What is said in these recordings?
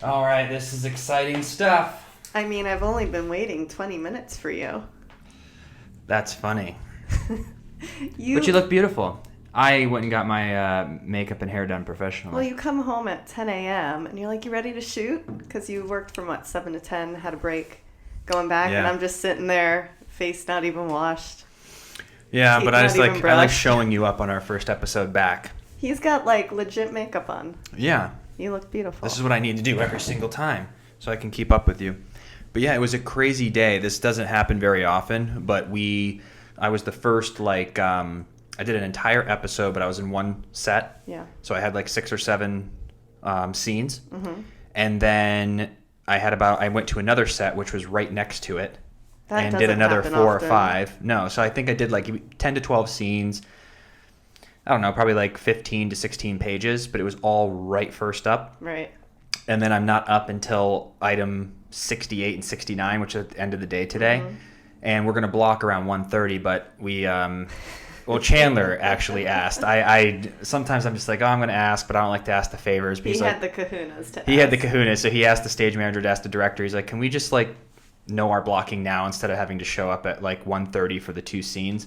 All right, this is exciting stuff. I mean, I've only been waiting 20 minutes for you. That's funny. But you look beautiful. I went and got my makeup and hair done professionally. Well, you come home at 10 a.m. and you're like, you ready to shoot? Because you worked from, 7 to 10, had a break, going back, and I'm just sitting there, face not even washed. Yeah, but I like showing you up on our first episode back. He's got, legit makeup on. Yeah. You look beautiful. This is what I need to do every single time so I can keep up with you. But yeah, it was a crazy day. This doesn't happen very often, but I was the first, I did an entire episode, but I was in one set. Yeah. So I had 6 or 7 scenes. Mm-hmm. And then I went to another set, which was right next to it. That and did another 4 often. or 5. No, so I think I did 10 to 12 scenes. I don't know, probably 15 to 16 pages, but it was all right first up. Right. And then I'm not up until item 68 and 69, which is at the end of the day today. Mm-hmm. And we're going to block around 1:30, but we... Well, Chandler actually asked. I sometimes I'm just like, I'm going to ask, but I don't like to ask the favors. He had the kahunas to ask. He had the kahunas, so he asked the stage manager to ask the director. He's like, can we just know our blocking now instead of having to show up at 1:30 for the 2 scenes?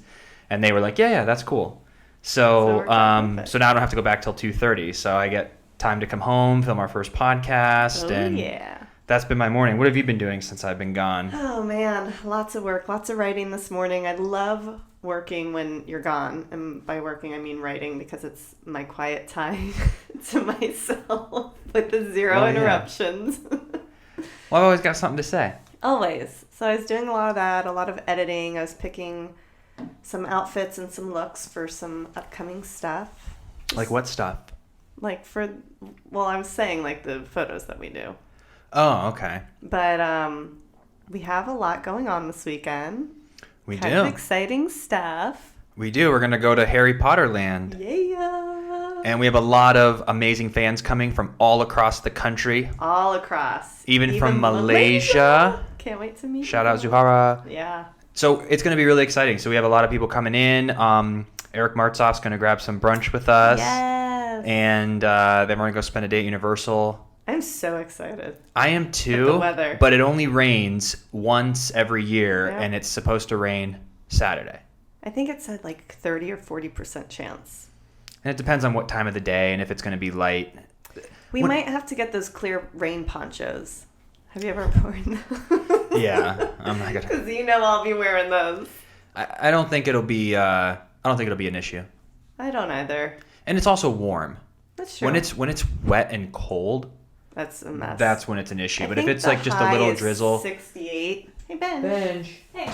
And they were like, yeah, that's cool. So now I don't have to go back till 2:30. So I get time to come home, film our first podcast, yeah. That's been my morning. What have you been doing since I've been gone? Oh man, lots of work, lots of writing this morning. I love working when you're gone, and by working I mean writing because it's my quiet time to myself with the zero interruptions. Yeah. Well, I've always got something to say. Always. So I was doing a lot of that, a lot of editing. I was picking some outfits and some looks for some upcoming stuff. Like what stuff? I was saying the photos that we do. Oh, okay. But we have a lot going on this weekend. We kind do. Of exciting stuff. We do. We're going to go to Harry Potter Land. Yeah. And we have a lot of amazing fans coming from all across the country. All across. Even from Malaysia. Can't wait to meet you. Shout out Zuhara. Yeah. So it's going to be really exciting. So we have a lot of people coming in. Eric Martzoff's going to grab some brunch with us. Yes. And then we're going to go spend a day at Universal. I'm so excited. I am too. With the weather. But it only rains once every year, and it's supposed to rain Saturday. I think it's a 30 or 40% chance. And it depends on what time of the day and if it's going to be light. We might have to get those clear rain ponchos. Have you ever worn those? Yeah, I'm not gonna. Because I'll be wearing those. I don't think it'll be. I don't think it'll be an issue. I don't either. And it's also warm. That's true. When it's wet and cold. That's a mess. That's when it's an issue. But if it's just a little drizzle. 68. Hey, Ben. Hey.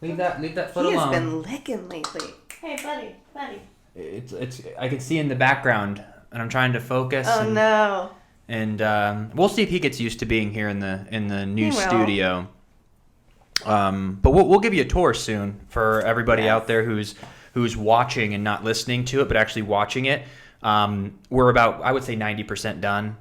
Leave that foot alone. He has alone. been licking lately. Hey, buddy. It's. I can see in the background, and I'm trying to focus. Oh no. And we'll see if he gets used to being here in the new studio. But we'll give you a tour soon for everybody out there who's watching and not listening to it, but actually watching it. We're about, I would say, 90% done.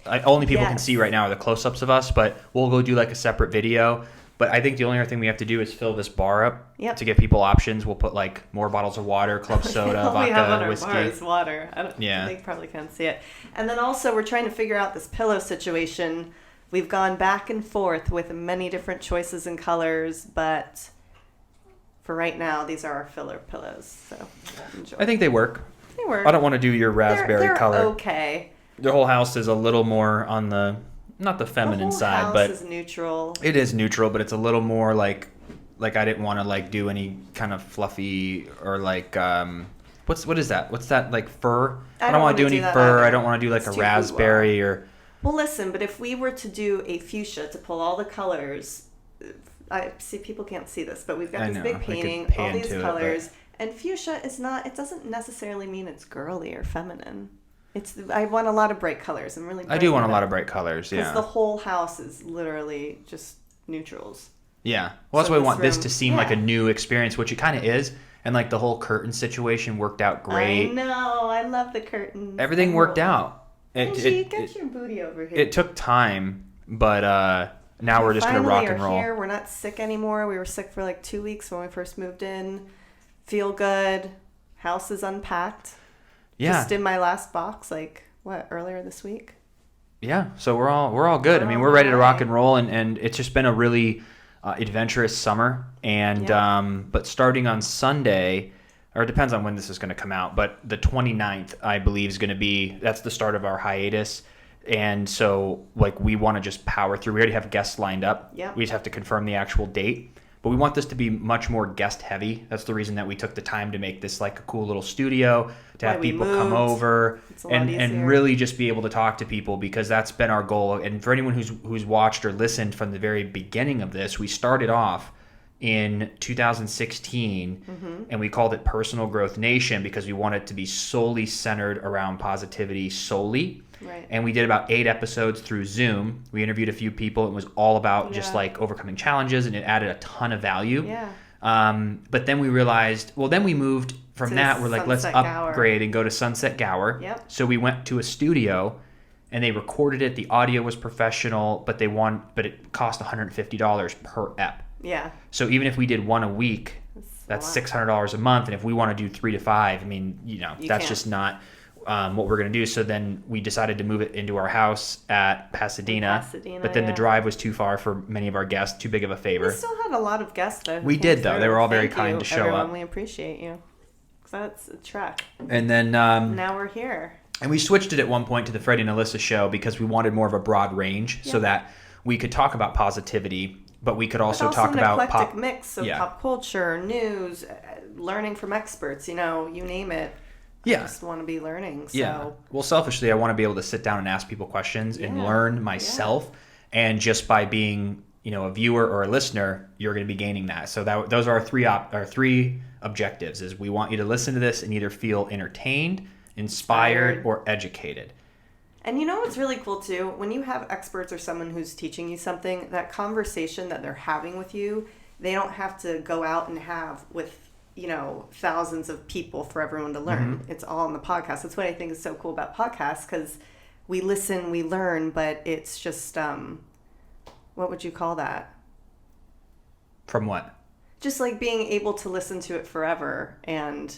Only people can see right now are the close-ups of us, but we'll go do a separate video. But I think the only other thing we have to do is fill this bar up to give people options. We'll put more bottles of water, club soda, vodka, we have on our whiskey. Bar is water. They probably can't see it. And then also we're trying to figure out this pillow situation. We've gone back and forth with many different choices and colors, but for right now, these are our filler pillows. So enjoy. I think they work. They work. I don't want to do your raspberry color. They're okay. The whole house is a little more on the, not the feminine side, but the whole house is neutral. It is neutral, but it's a little more like I didn't want to do any kind of fluffy or what is that? What's that fur? I don't want to do any fur. Either. I don't want to do a raspberry or. Well, listen, but if we were to do a fuchsia to pull all the colors, I see people can't see this, but we've got this big painting, all these colors, and fuchsia is not. It doesn't necessarily mean it's girly or feminine. I want a lot of bright colors. I'm really. I do want a lot of bright colors. Yeah. Because the whole house is literally just neutrals. Yeah. Well, that's why we want this to seem like a new experience, which it kind of is, and the whole curtain situation worked out great. I know. I love the curtains. Everything worked out. Get your booty over here. It took time, but now we're just gonna rock and roll. Here. We're not sick anymore. We were sick for 2 weeks when we first moved in. Feel good. House is unpacked. Yeah. Just in my last box, earlier this week. Yeah, so we're all good. I mean, we're ready to rock and roll, and it's just been a really adventurous summer. And but starting on Sunday, or it depends on when this is going to come out, but the 29th, I believe, is going to be, that's the start of our hiatus. And so, like, we want to just power through. We already have guests lined up. Yep. We just have to confirm the actual date. But we want this to be much more guest heavy. That's the reason that we took the time to make this like a cool little studio, to have people come over and really just be able to talk to people, because that's been our goal. And for anyone who's watched or listened from the very beginning of this, we started off in 2016 and we called it Personal Growth Nation because we wanted it to be solely centered around positivity solely. Right. And we did about 8 episodes through Zoom. We interviewed a few people. It was all about just like overcoming challenges, and it added a ton of value. Yeah. But then we realized, well, then we moved from that. We're like, let's upgrade and go to Sunset Gower. Yep. So we went to a studio, and they recorded it. The audio was professional, but it cost $150 per ep. Yeah. So even if we did one a week, that's $600 a month. And if we want to do 3 to 5, I mean, that's just not what we're going to do. So then we decided to move it into our house at Pasadena. But then the drive was too far for many of our guests, too big of a favor. We still had a lot of guests, though. We did, though. They were all very kind to show up. We appreciate you. So that's a trek. And then now we're here. And we switched it at one point to the Freddie and Alyssa show because we wanted more of a broad range so that we could talk about positivity, but we could also talk about an eclectic mix of pop culture, news, learning from experts, you name it. Yeah. I just want to be learning. So. Yeah. Well, selfishly, I want to be able to sit down and ask people questions and learn myself. Yeah. And just by being, a viewer or a listener, you're going to be gaining that. So those are our three objectives. Is we want you to listen to this and either feel entertained, inspired, or educated. And what's really cool too? When you have experts or someone who's teaching you something, that conversation that they're having with you, they don't have to go out and have with thousands of people for everyone to learn. It's all on the podcast. That's what I think is so cool about podcasts, because we listen, we learn, but it's just, what would you call that? From what? Just like being able to listen to it forever, and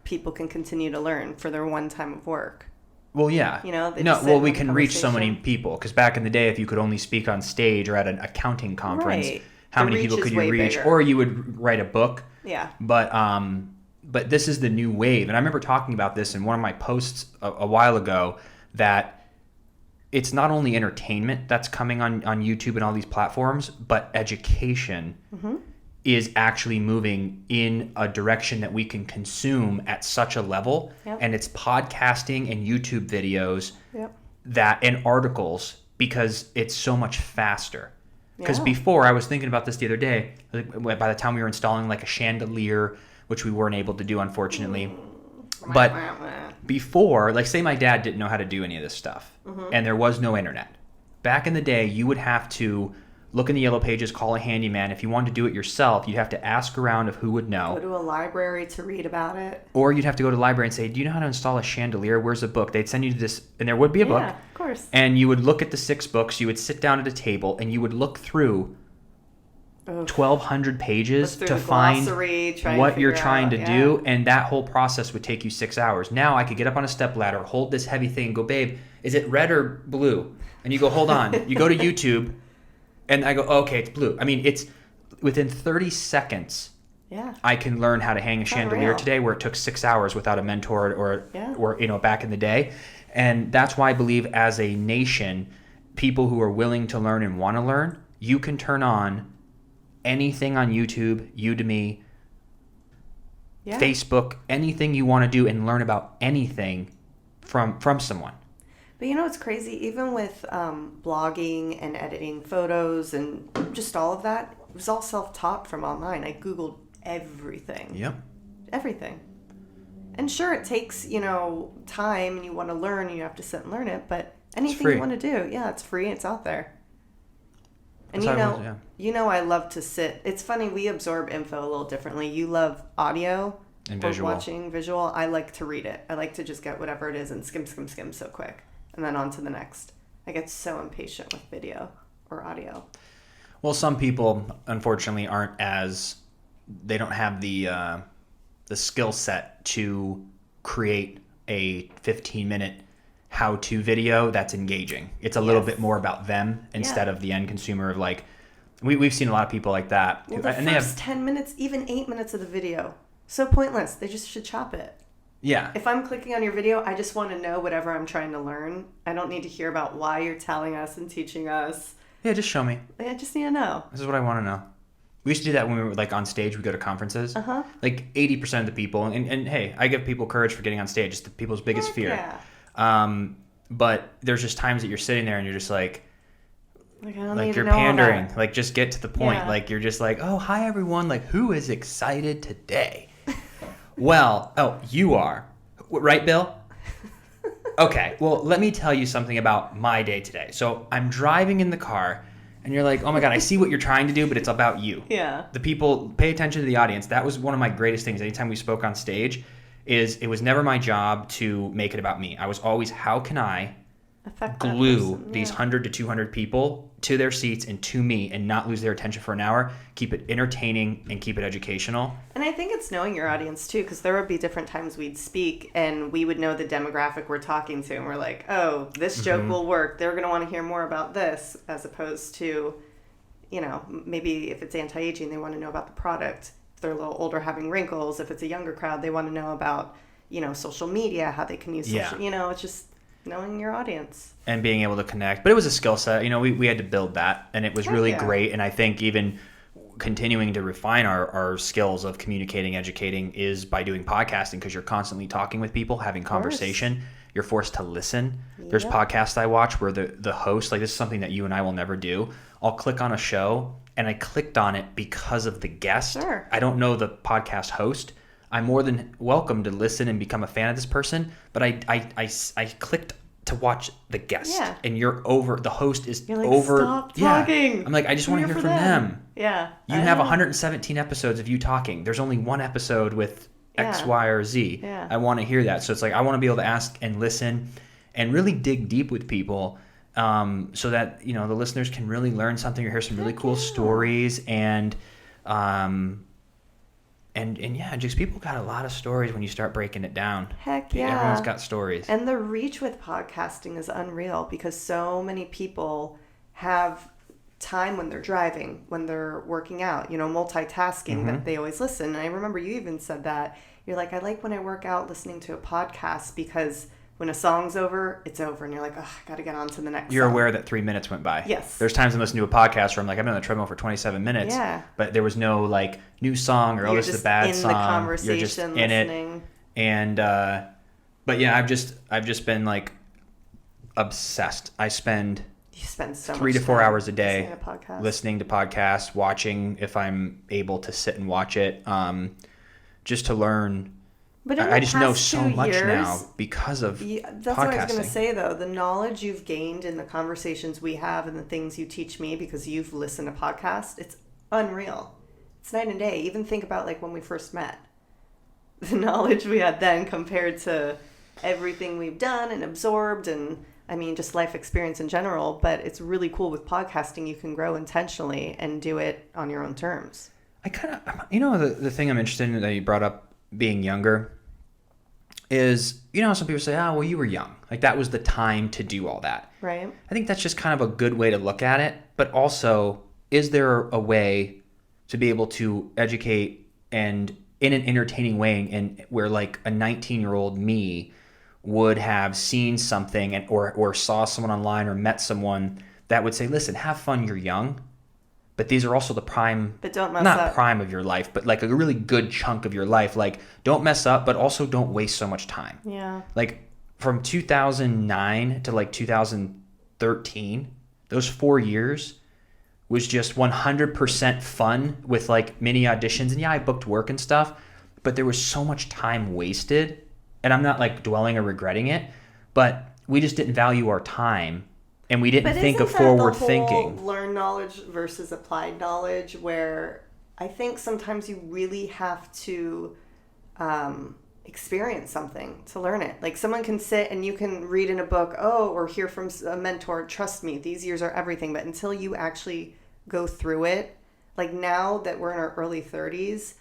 people can continue to learn for their one time of work. Well, yeah. We can reach so many people, because back in the day, if you could only speak on stage or at an accounting conference, how many people could you reach? Bigger. Or you would write a book. Yeah. But this is the new wave. And I remember talking about this in one of my posts a while ago, that it's not only entertainment that's coming on YouTube and all these platforms, but education is actually moving in a direction that we can consume at such a level. Yep. And it's podcasting and YouTube videos and articles, because it's so much faster. Because before, I was thinking about this the other day, by the time we were installing like a chandelier, which we weren't able to do, unfortunately. But before, like say my dad didn't know how to do any of this stuff, and there was no internet. Back in the day, you would have to look in the yellow pages, call a handyman. If you wanted to do it yourself, you'd have to ask around of who would know. Go to a library to read about it. Or you'd have to go to the library and say, do you know how to install a chandelier? Where's a book? They'd send you this, and there would be a book. Yeah, of course. And you would look at the 6 books. You would sit down at a table, and you would look through 1,200 pages to find what you're trying to do. And that whole process would take you 6 hours. Now I could get up on a stepladder, hold this heavy thing, and go, babe, is it red or blue? And you go, hold on. You go to YouTube. And I go, okay, it's blue. I mean, it's within 30 seconds. Yeah. I can learn how to hang a chandelier today, where it took 6 hours without a mentor or back in the day. And that's why I believe, as a nation, people who are willing to learn and want to learn, you can turn on anything on YouTube, Udemy, Facebook, anything you want to do and learn about anything from someone. But it's crazy, even with blogging and editing photos and just all of that, it was all self-taught from online. I Googled everything. Yep. Everything. And sure, it takes, time, and you want to learn, and you have to sit and learn it, but anything you want to do, it's free, it's out there. And I love to sit. It's funny, we absorb info a little differently. You love audio and visual. Watching visual. I like to read it. I like to just get whatever it is and skim so quick. And then on to the next. I get so impatient with video or audio. Well, some people, unfortunately, they don't have the skill set to create a 15-minute how-to video that's engaging. It's a little bit more about them instead of the end consumer of like, we've seen a lot of people like that. Well, and first 10 minutes, even 8 minutes of the video, so pointless. They just should chop it. Yeah. If I'm clicking on your video, I just want to know whatever I'm trying to learn. I don't need to hear about why you're telling us and teaching us. Yeah, just show me. I just need to know. This is what I want to know. We used to do that when we were like on stage. We go to conferences. Uh-huh. Like 80% of the people, and hey, I give people courage for getting on stage. It's the people's biggest fear. Yeah. But there's just times that you're sitting there and you're just like I don't need you're to know pandering. all Like just get to the point. Yeah. Like you're just like, oh, hi everyone. Like who is excited today? Well, you are. Right, Bill? Okay, well, let me tell you something about my day today. So I'm driving in the car, and you're like, oh my God, I see what you're trying to do, but it's about you. Yeah. The people, pay attention to the audience. That was one of my greatest things anytime we spoke on stage, is it was never my job to make it about me. I was always, how can I glue these 100 to 200 people to their seats and to me and not lose their attention for an hour, keep it entertaining and keep it educational. And I think it's knowing your audience too, because there would be different times we'd speak and we would know the demographic we're talking to, and we're like, oh, this joke will work. They're going to want to hear more about this, as opposed to, you know, maybe if it's anti-aging, they want to know about the product. If they're a little older having wrinkles, if it's a younger crowd, they want to know about, you know, social media, how they can use social, you know, it's just knowing your audience and being able to connect. But it was a skill set, you know, we had to build that, and it was really great. And I think even continuing to refine our skills of communicating, educating is by doing podcasting, because you're constantly talking with people, having conversation. You're forced to listen. There's podcasts I watch where the host, like this is something that you and I will never do. I'll click on a show and I clicked on it because of the guest. I don't know the podcast host. I'm more than welcome to listen and become a fan of this person, but I clicked to watch the guest, and the host is you're like, over. Stop talking. I'm like, I just want to hear from them. Yeah. You have 117 episodes of you talking. There's only one episode with X, Y, or Z. Yeah. I want to hear that. So it's like, I want to be able to ask and listen and really dig deep with people, so that, you know, the listeners can really learn something or hear some really cool stories. And just people got a lot of stories when you start breaking it down. Heck yeah. Everyone's got stories. And the reach with podcasting is unreal, because so many people have time when they're driving, when they're working out, you know, multitasking, that they always listen. And I remember you even said that. You're like, I like when I work out listening to a podcast, because when a song's over, it's over. And you're like, oh, I got to get on to the next You're song. aware that 3 minutes went by. Yes. There's times I listen to a podcast where I'm like, I've been on the treadmill for 27 minutes. Yeah. But there was no like new song or, oh, this is a bad song. You're just in the conversation, you're just in listening. it. And, but yeah, I've just been like obsessed. You spend so 3 to 4 hours a day listening to podcasts, watching if I'm able to sit and watch it, just to learn. But I just know so much now because of that's podcasting. What I was going to say, though. The knowledge you've gained in the conversations we have and the things you teach me because you've listened to podcasts, it's unreal. It's night and day. Even think about like when we first met. The knowledge we had then compared to everything we've done and absorbed, and I mean just life experience in general. But it's really cool with podcasting. You can grow intentionally and do it on your own terms. I kind of, you know, the thing I'm interested in that you brought up, being younger, is, you know, some people say, oh, well, you were young. Like that was the time to do all that. Right. I think that's just kind of a good way to look at it. But also, is there a way to be able to educate and in an entertaining way, and where like a 19-year-old me would have seen something and or saw someone online or met someone that would say, listen, have fun, you're young. But these are also the prime, but don't mess not up. Prime of your life, but like a really good chunk of your life. Like, don't mess up, but also don't waste so much time. Yeah. Like from 2009 to like 2013, those 4 years was just 100% fun with like mini auditions. And yeah, I booked work and stuff, but there was so much time wasted. And I'm not like dwelling or regretting it, but we just didn't value our time. And we didn't think of forward thinking. Learn knowledge versus applied knowledge, where I think sometimes you really have to experience something to learn it. Like someone can sit and you can read in a book, or hear from a mentor, trust me, these years are everything. But until you actually go through it, like now that we're in our early 30s,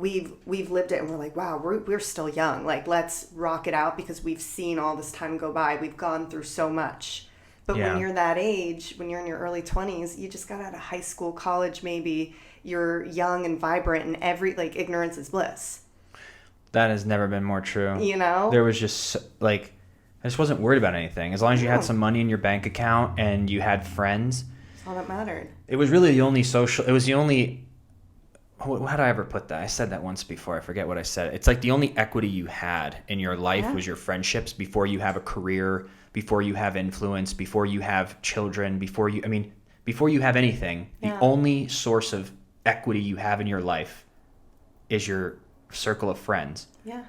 we've lived it and we're like, wow, we're still young. Like, let's rock it out because we've seen all this time go by. We've gone through so much. But when you're that age, when you're in your early 20s, you just got out of high school, college maybe, you're young and vibrant and ignorance is bliss. That has never been more true. You know? There was just I just wasn't worried about anything. As long as you had some money in your bank account and you had friends. That's all that mattered. It was really the only how do I ever put that? I said that once before. I forget what I said. It's like the only equity you had in your life was your friendships before you have a career, before you have influence, before you have children, before you have anything. The only source of equity you have in your life is your circle of friends. Yeah.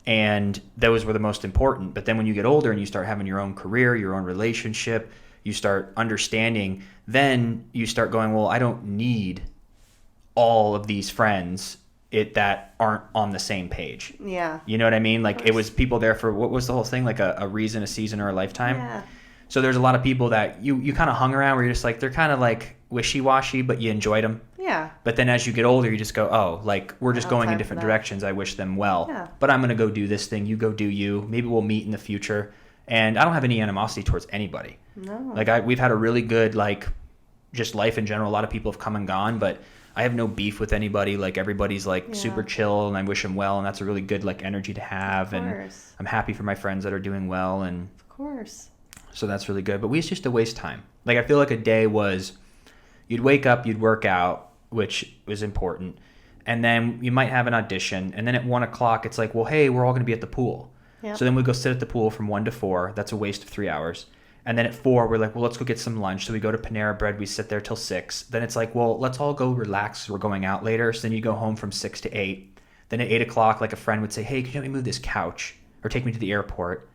And those were the most important. But then when you get older and you start having your own career, your own relationship, you start understanding, then you start going, well, I don't need all of these friends that aren't on the same page. Yeah. You know what I mean? Like, it was people there for, what was the whole thing? Like a reason, a season, or a lifetime? Yeah. So there's a lot of people that you kind of hung around where you're just like, they're kind of like wishy-washy, but you enjoyed them. Yeah. But then as you get older, you just go, oh, like, we're just going in different directions. I wish them well. Yeah. But I'm going to go do this thing. You go do you. Maybe we'll meet in the future. And I don't have any animosity towards anybody. No. Like, we've had a really good, like, just life in general. A lot of people have come and gone, but I have no beef with anybody. Like, everybody's like super chill, and I wish them well, and that's a really good like energy to have. And I'm happy for my friends that are doing well, and of course. So that's really good. But we used just to waste time. Like, I feel like a day was, you'd wake up, you'd work out, which was important, and then you might have an audition, and then at 1:00 it's like, well, hey, we're all going to be at the pool. Yep. So then we go sit at the pool from 1 to 4. That's a waste of 3 hours. And then at 4, we're like, well, let's go get some lunch. So we go to Panera Bread. We sit there till 6. Then it's like, well, let's all go relax. We're going out later. So then you go home from 6 to 8. Then at 8:00, like, a friend would say, hey, can you help me move this couch? Or take me to the airport.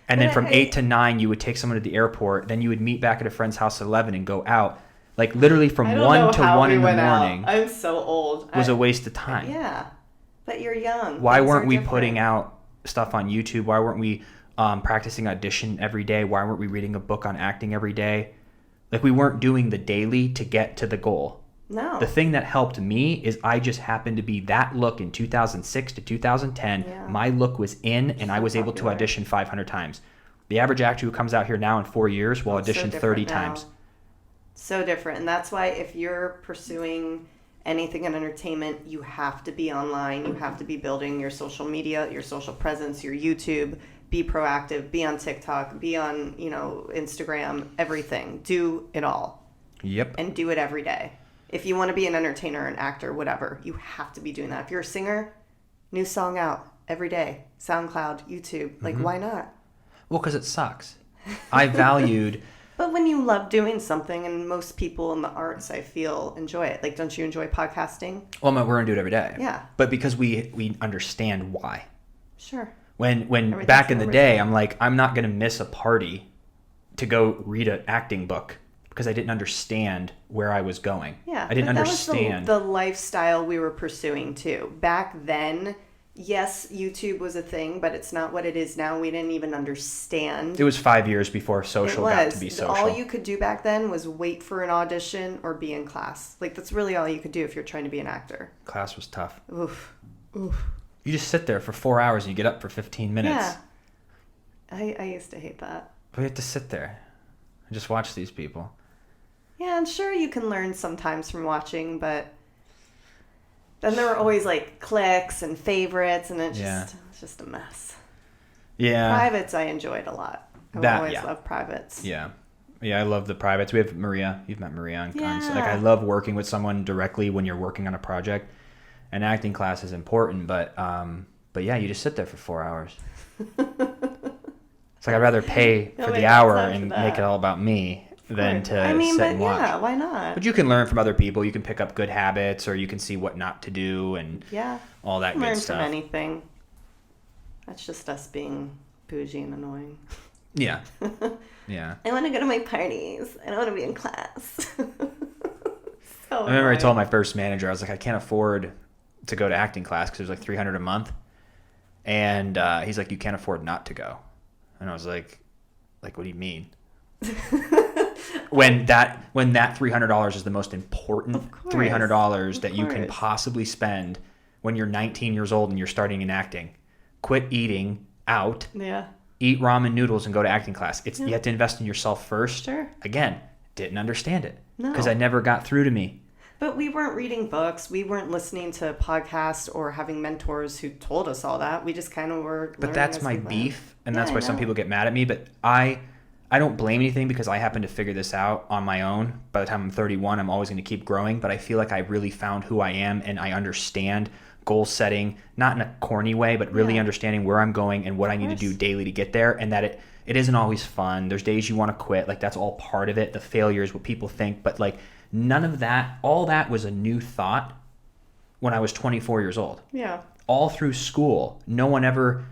And then from 8 to 9, you would take someone to the airport. Then you would meet back at a friend's house at 11 and go out. Like, literally from 1 to 1 in the morning. I'm so old. Was a waste of time. Yeah. But you're young. Why weren't we putting out stuff on YouTube? Why weren't we practicing audition every day? Why weren't we reading a book on acting every day? Like, we weren't doing the daily to get to the goal. No. The thing that helped me is I just happened to be that look in 2006 to 2010. Yeah. My look was in, and I was able to audition 500 times. The average actor who comes out here now in 4 years will audition 30 times. So different. And that's why if you're pursuing anything in entertainment, you have to be online. You have to be building your social media, your social presence, your YouTube. Be proactive, be on TikTok, be on, Instagram, everything. Do it all. Yep. And do it every day. If you want to be an entertainer, an actor, whatever, you have to be doing that. If you're a singer, new song out every day. SoundCloud, YouTube. Like, why not? Well, because it sucks. I valued... But when you love doing something, and most people in the arts, I feel, enjoy it. Like, don't you enjoy podcasting? Well, we're going to do it every day. Yeah. But because we understand why. Sure. When back in the day, I'm like, I'm not going to miss a party to go read an acting book because I didn't understand where I was going. Yeah. I didn't understand. That was the lifestyle we were pursuing, too. Back then, yes, YouTube was a thing, but it's not what it is now. We didn't even understand. It was 5 years before social got to be social. All you could do back then was wait for an audition or be in class. Like, that's really all you could do if you're trying to be an actor. Class was tough. Oof. You just sit there for 4 hours and you get up for 15 minutes. Yeah. I used to hate that. But you have to sit there and just watch these people. Yeah, and sure you can learn sometimes from watching, but then there were always like clicks and favorites, and it's just a mess. Yeah. Privates I enjoyed a lot. I always loved privates. Yeah. Yeah, I love the privates. We have Maria. You've met Maria on like, I love working with someone directly when you're working on a project. An acting class is important, but yeah, you just sit there for 4 hours. It's like I'd rather pay for the hour and make it all about me than to sit and watch. Yeah, why not? But you can learn from other people. You can pick up good habits, or you can see what not to do, and all that good stuff. Learn from anything. That's just us being bougie and annoying. Yeah. Yeah. I want to go to my parties. I don't want to be in class. I remember I told my first manager, I was like, I can't afford to go to acting class because it was like $300 a month. And he's like, you can't afford not to go. And I was like, what do you mean? when that $300 is the most important $300 that you can possibly spend when you're 19 years old and you're starting in acting. Quit eating out. Yeah. Eat ramen noodles and go to acting class. You have to invest in yourself first. Sure. Again, didn't understand it because No. I never got through to me. But we weren't reading books. We weren't listening to podcasts or having mentors who told us all that. We just kind of were. But that's my beef, and that's why some people get mad at me. But I don't blame anything because I happen to figure this out on my own. By the time I'm 31, I'm always going to keep growing. But I feel like I really found who I am, and I understand goal setting, not in a corny way, but really understanding where I'm going and what I need to do daily to get there, and that it isn't always fun. There's days you want to quit. Like, that's all part of it. The failure is what people think. But, like, none of that, all that was a new thought when I was 24 years old. Yeah. All through school, no one ever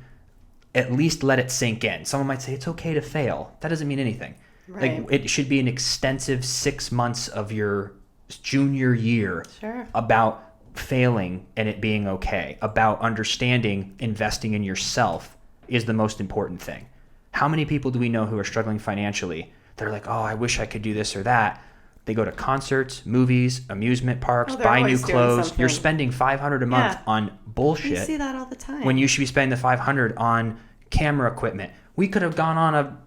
at least let it sink in. Someone might say, it's okay to fail. That doesn't mean anything. Right. Like, it should be an extensive 6 months of your junior year about failing and it being okay, about understanding investing in yourself is the most important thing. How many people do we know who are struggling financially? They're like, oh, I wish I could do this or that. They go to concerts, movies, amusement parks, buy new clothes. You're spending $500 a month on bullshit. You see that all the time. When you should be spending the $500 on camera equipment. We could have gone on a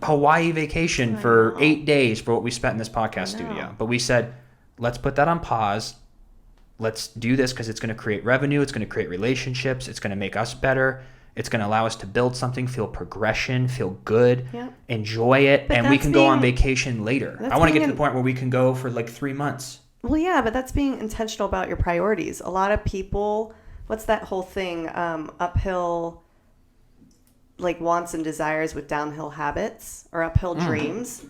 Hawaii vacation for 8 days for what we spent in this podcast studio. But we said, let's put that on pause. Let's do this because it's going to create revenue. It's going to create relationships. It's going to make us better. It's going to allow us to build something, feel progression, feel good, enjoy it, and we can go on vacation later. I want to get to the point where we can go for like 3 months. Well, yeah, but that's being intentional about your priorities. A lot of people, what's that whole thing? Uphill, like wants and desires with downhill habits, or uphill dreams.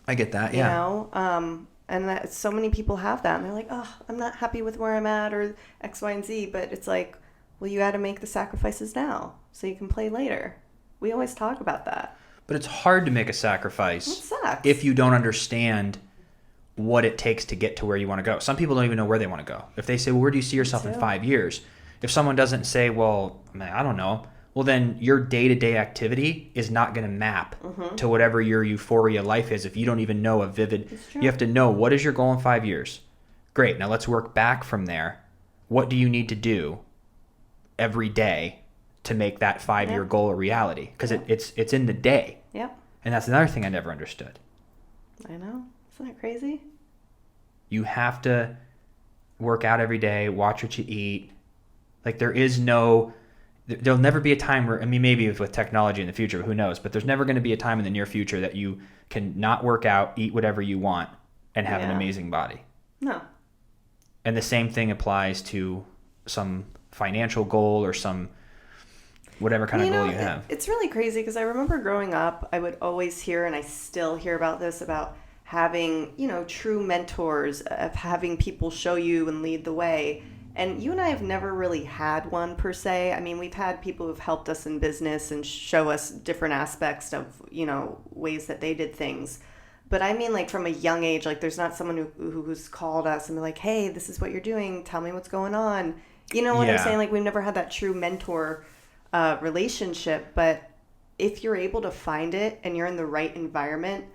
I get that, You know? And that so many people have that, and they're like, oh, I'm not happy with where I'm at, or X, Y, and Z. But it's like, well, you got to make the sacrifices now so you can play later. We always talk about that. But it's hard to make a sacrifice if you don't understand what it takes to get to where you want to go. Some people don't even know where they want to go. If they say, well, where do you see yourself in 5 years? If someone doesn't say, well, I don't know, well, then your day-to-day activity is not going to map to whatever your euphoria life is if you don't even know a vivid... You have to know, what is your goal in 5 years? Great, now let's work back from there. What do you need to do every day to make that 5-year goal a reality? Because it's in the day. Yep. And that's another thing I never understood. I know. Isn't that crazy? You have to work out every day, watch what you eat. Like, there'll never be a time where, maybe with technology in the future, who knows, but there's never going to be a time in the near future that you can not work out, eat whatever you want, and have an amazing body. No. And the same thing applies to some financial goal or some whatever kind of goal you have. It's really crazy because I remember growing up, I would always hear, and I still hear about this, about having, true mentors, of having people show you and lead the way. And you and I have never really had one per se. We've had people who've helped us in business and show us different aspects of, ways that they did things. But like from a young age, like there's not someone who's called us and be like, hey, this is what you're doing. Tell me what's going on. You know what I'm saying? Like, we've never had that true mentor relationship. But if you're able to find it and you're in the right environment,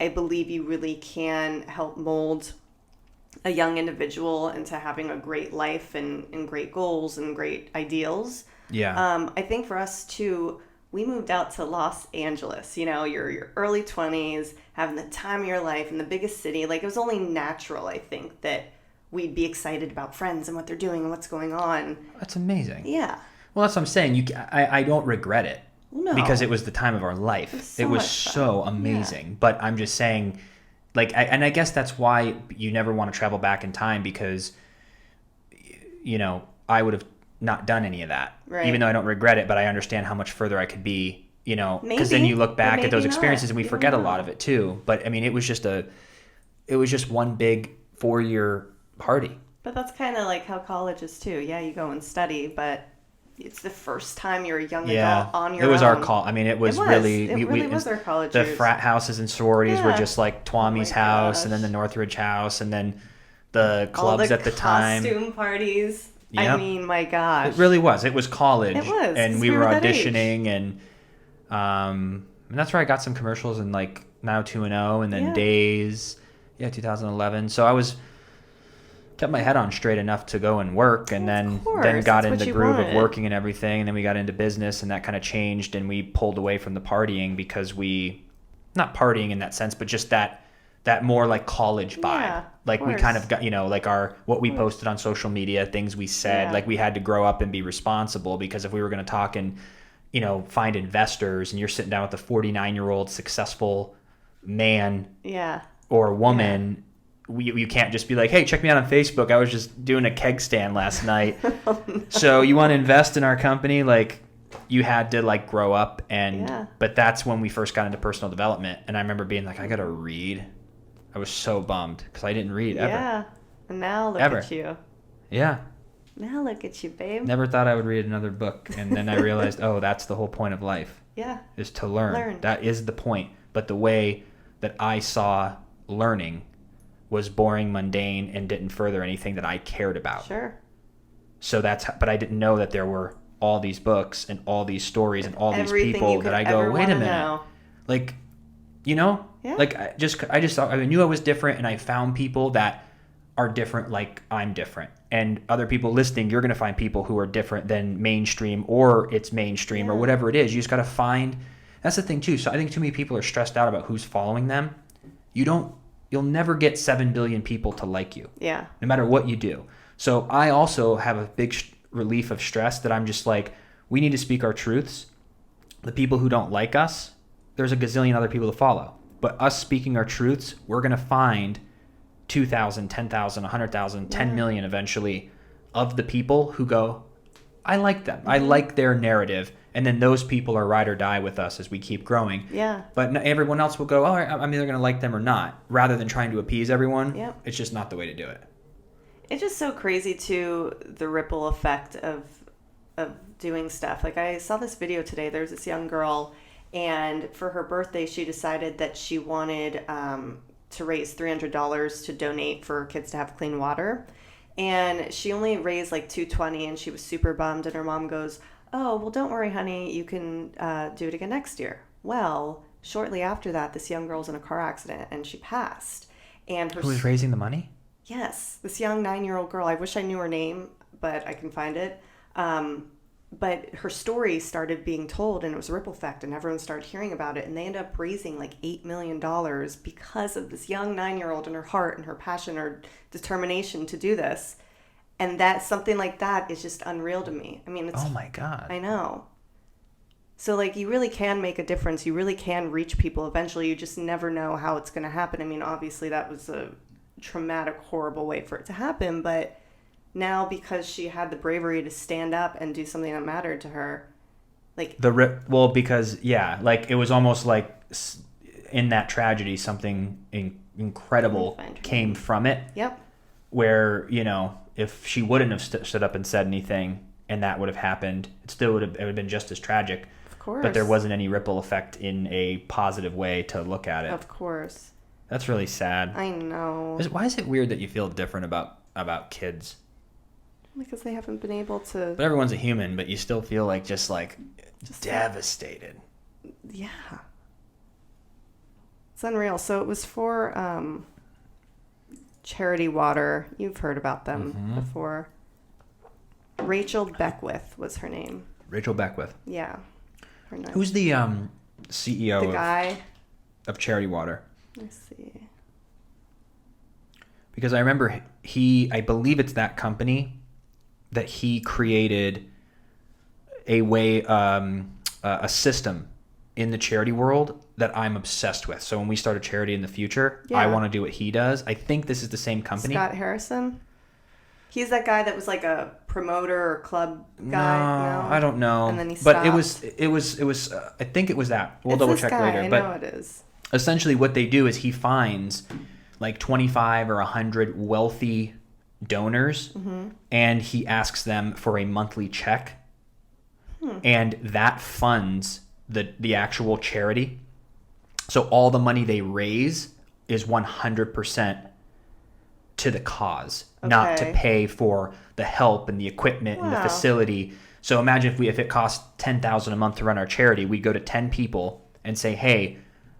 I believe you really can help mold a young individual into having a great life and great goals and great ideals. Yeah. I think for us too, we moved out to Los Angeles, your early 20s, having the time of your life in the biggest city. Like, it was only natural, I think, that we'd be excited about friends and what they're doing and what's going on. That's amazing. Yeah. Well, that's what I'm saying. I don't regret it. No. Because it was the time of our life. It was so amazing. Yeah. But I'm just saying, I guess that's why you never want to travel back in time, because, I would have not done any of that. Right. Even though I don't regret it, but I understand how much further I could be, because then you look back at those experiences and we forget a lot of it too. But it was just one big 4-year party. But that's kind of like how college is too. Yeah, you go and study, but it's the first time you're a young adult on your own. It was our call. It was really... It really was our college The years. frat houses and sororities were just like Twomy's house, and then the Northridge house, and then the clubs at the time. Costume parties. Yep. My gosh. It really was. It was college. It was. And we were auditioning, and that's where I got some commercials, and like Now 2-0, and then Days. Yeah, 2011. So I was kept my head on straight enough to go and work, and then got in the groove of working and everything, and then we got into business, and that kind of changed, and we pulled away from the partying because not partying in that sense, but just that more like college vibe. Yeah, like we kind of got, like what we posted on social media, things we said, like we had to grow up and be responsible, because if we were going to talk and, find investors, and you're sitting down with a 49-year-old successful man or woman, you can't just be like, hey, check me out on Facebook. I was just doing a keg stand last night. Oh, no. So you want to invest in our company? Like, you had to like grow up, but that's when we first got into personal development. And I remember being like, I got to read. I was so bummed because I didn't read ever. Yeah. And now look at you. Yeah. Now look at you, babe. Never thought I would read another book. And then I realized, that's the whole point of life. Yeah. Is to learn. That is the point. But the way that I saw learning was boring, mundane, and didn't further anything that I cared about. Sure. So but I didn't know that there were all these books and all these stories and all these people that I go, wait a minute. Know. Like, like I knew I was different, and I found people that are different like I'm different. And other people listening, you're going to find people who are different than mainstream, or it's mainstream or whatever it is. You just got to find, that's the thing too. So I think too many people are stressed out about who's following them. You'll never get 7 billion people to like you. Yeah. No matter what you do. So I also have a big relief of stress that I'm just like, we need to speak our truths. The people who don't like us, there's a gazillion other people to follow. But us speaking our truths, we're going to find 2,000, 10,000, 100,000, 10 million eventually of the people who go, I like them. Mm-hmm. I like their narrative. And then those people are ride or die with us as we keep growing. Yeah. But everyone else will go, I'm either going to like them or not. Rather than trying to appease everyone, it's just not the way to do it. It's just so crazy, too, the ripple effect of doing stuff. Like, I saw this video today. There's this young girl, and for her birthday, she decided that she wanted to raise $300 to donate for kids to have clean water. And she only raised like $220, and she was super bummed. And her mom goes, oh, well, don't worry, honey. You can do it again next year. Well, shortly after that, this young girl's in a car accident, and she passed. And who was raising the money? Yes, this young 9-year-old girl. I wish I knew her name, but I can find it. But her story started being told, and it was a ripple effect, and everyone started hearing about it. And they ended up raising like $8 million because of this young 9-year-old and her heart and her passion or determination to do this. And that something like that is just unreal to me. I mean, oh my God. I know. So like, you really can make a difference. You really can reach people eventually. You just never know how it's going to happen. I mean, obviously that was a traumatic, horrible way for it to happen. But now, because she had the bravery to stand up and do something that mattered to her, like because like it was almost like in that tragedy, something incredible came from it. Yep. Where, if she wouldn't have stood up and said anything, and that would have happened, it would have been just as tragic. Of course. But there wasn't any ripple effect in a positive way to look at it. Of course. That's really sad. I know. Why is it weird that you feel different about kids? Because they haven't been able to. But everyone's a human, but you still feel just devastated. Yeah. It's unreal. So it was for Charity Water. You've heard about them before. Rachel Beckwith was her name. Rachel Beckwith. Yeah. Her name. Who's the CEO the guy of Charity Water? Let's see. Because I remember I believe it's that company that he created a way, a system in the charity world that I'm obsessed with. So when we start a charity in the future, I want to do what he does. I think this is the same company. Scott Harrison? He's that guy that was like a promoter or club guy. No, I don't know. And then he stopped. But it was. I think it was that. We'll double check later. I know it is. Essentially, what they do is he finds like 25 or 100 wealthy donors, and he asks them for a monthly check, and that funds the actual charity. So all the money they raise is 100% to the cause, not to pay for the help and the equipment and the facility. So imagine if it costs $10,000 a month to run our charity, we go to 10 people and say, hey,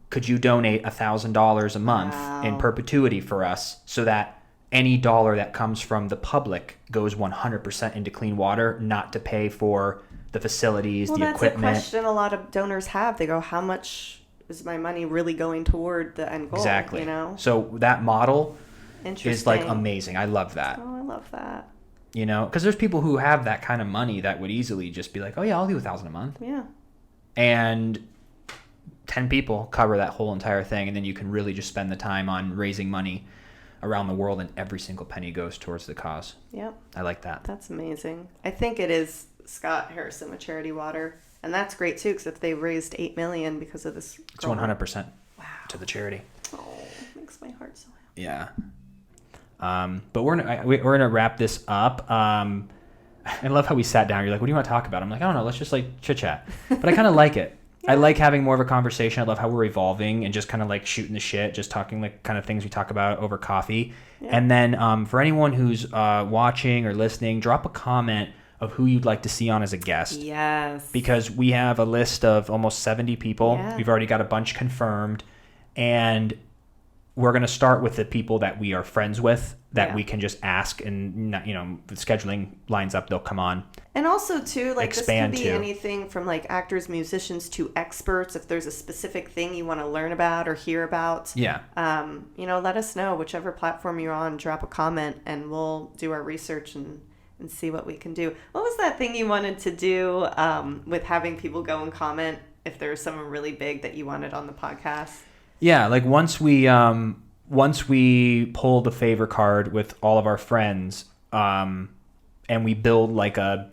could you donate $1,000 a month in perpetuity for us, so that any dollar that comes from the public goes 100% into clean water, not to pay for the facilities, the equipment. That's a question a lot of donors have. They go, how much is my money really going toward the end goal? Exactly. You know? So that model is like amazing. I love that. Oh, I love that. You know, because there's people who have that kind of money that would easily just be like, oh yeah, I'll do $1,000 a month. Yeah. And 10 people cover that whole entire thing, and then you can really just spend the time on raising money around the world, and every single penny goes towards the cause. Yep. I like that. That's amazing. I think it is Scott Harrison with Charity Water, and that's great too, because if they raised $8 million because of this, it's 100% to the charity. Oh, it makes my heart so happy. Yeah. But we're gonna wrap this up. I love how we sat down. You're like, what do you want to talk about? I'm like, I don't know. Let's just like chit chat. But I kind of like it. Yeah. I like having more of a conversation. I love how we're evolving and just kind of like shooting the shit, just talking like kind of things we talk about over coffee. Yeah. And then for anyone who's watching or listening, drop a comment of who you'd like to see on as a guest. Yes. Because we have a list of almost 70 people. Yeah. We've already got a bunch confirmed. And we're going to start with the people that we are friends with that we can just ask, and you know, the scheduling lines up, they'll come on. And also too, like this could be anything from like actors, musicians to experts. If there's a specific thing you want to learn about or hear about, you know, let us know. Whichever platform you're on, drop a comment and we'll do our research and see what we can do. What was that thing you wanted to do with having people go and comment if there was someone really big that you wanted on the podcast? Yeah, like once we pull the favor card with all of our friends, and we build like a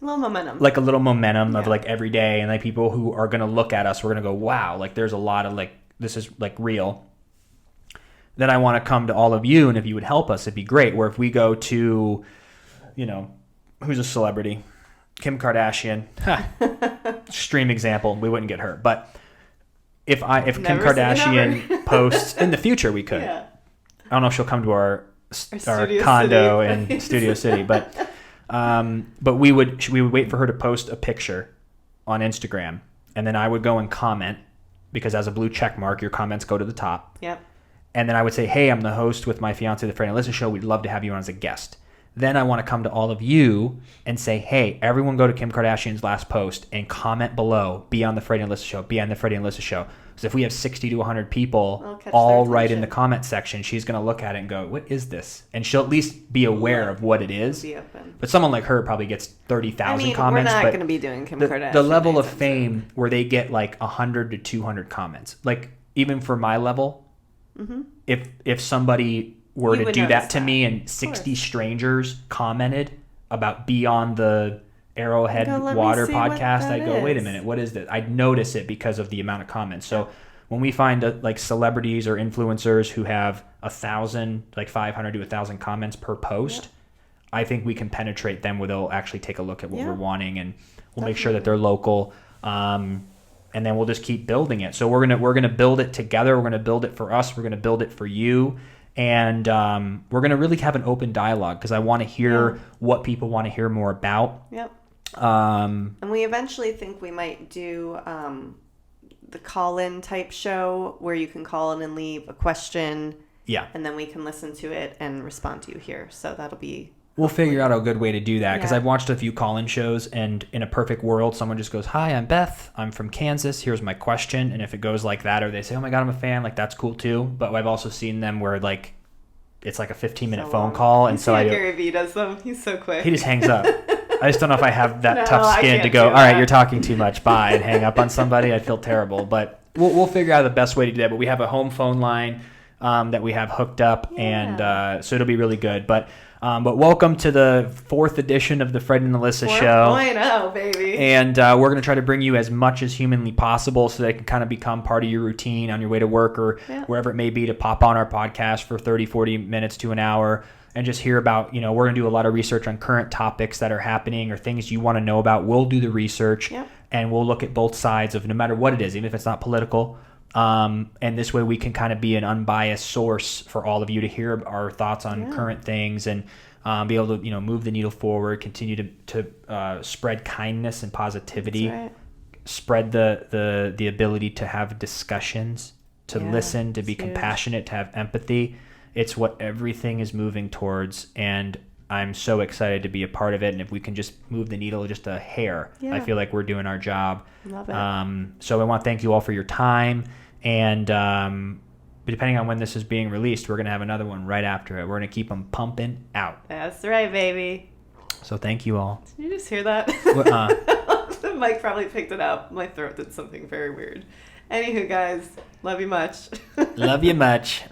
little momentum of like every day, and like people who are gonna look at us, we're gonna go, wow, like there's a lot of like this is like real. Then I want to come to all of you, and if you would help us, it'd be great. Where if we go to, you know, who's a celebrity, Kim Kardashian, extreme example, we wouldn't get her, but. If Kim Kardashian posts in the future, we could. Yeah. I don't know if she'll come to our condo in Studio City, but we would wait for her to post a picture on Instagram, and then I would go and comment, because as a blue check mark, your comments go to the top. Yep. And then I would say, hey, I'm the host with my fiance, the Freddie and Alyssa show. We'd love to have you on as a guest. Then I want to come to all of you and say, hey, everyone go to Kim Kardashian's last post and comment below, be on the Freddie and Alyssa show, be on the Freddie and Alyssa show. So if we have 60 to 100 people all right in the comment section, she's going to look at it and go, what is this? And she'll at least be aware of what it is. But someone like her probably gets 30,000 comments. We're not going to be doing Kim Kardashian. The level of fame where they get like 100 to 200 comments, like even for my level, if somebody were to do that to me and 60 strangers commented about Be on the Arrowhead Water podcast, I'd go, wait a minute, what is this? I'd notice it because of the amount of comments. So when we find like celebrities or influencers who have 1,000, like 500 to 1,000 comments per post, I think we can penetrate them where they'll actually take a look at what we're wanting, and we'll make sure that they're local. And then we'll just keep building it. So we're gonna build it together. We're gonna build it for us. We're gonna build it for you. And we're going to really have an open dialogue, because I want to hear what people want to hear more about. Yep. And we eventually think we might do the call-in type show where you can call in and leave a question. Yeah. And then we can listen to it and respond to you here. So that'll be... We'll figure out a good way to do that, because I've watched a few call-in shows, and in a perfect world, someone just goes, hi, I'm Beth. I'm from Kansas. Here's my question. And if it goes like that, or they say, oh my God, I'm a fan, like that's cool too. But I've also seen them where like it's like a 15-minute phone call. And so Gary Vee does them. He's so quick. He just hangs up. I just don't know if I have that tough skin to go, all right, you're talking too much. Bye, and hang up on somebody. I'd feel terrible. But we'll figure out the best way to do that. But we have a home phone line that we have hooked up, and so it'll be really good. But welcome to the 4th edition of the Freddie and Alyssa show. 4.0, baby. And we're going to try to bring you as much as humanly possible, so that it can kind of become part of your routine on your way to work or wherever it may be, to pop on our podcast for 30, 40 minutes to an hour and just hear about, you know, we're going to do a lot of research on current topics that are happening or things you want to know about. We'll do the research and we'll look at both sides of no matter what it is, even if it's not political. And this way we can kind of be an unbiased source for all of you to hear our thoughts on current things, and be able to, you know, move the needle forward, continue to spread kindness and positivity, spread the ability to have discussions, to listen, to be compassionate, to have empathy. It's what everything is moving towards, and I'm so excited to be a part of it. And if we can just move the needle just a hair, I feel like we're doing our job. Love it. So I want to thank you all for your time. And depending on when this is being released, we're going to have another one right after it. We're going to keep them pumping out. That's right, baby. So thank you all. Did you just hear that? The mic probably picked it up. My throat did something very weird. Anywho, guys, love you much. Love you much.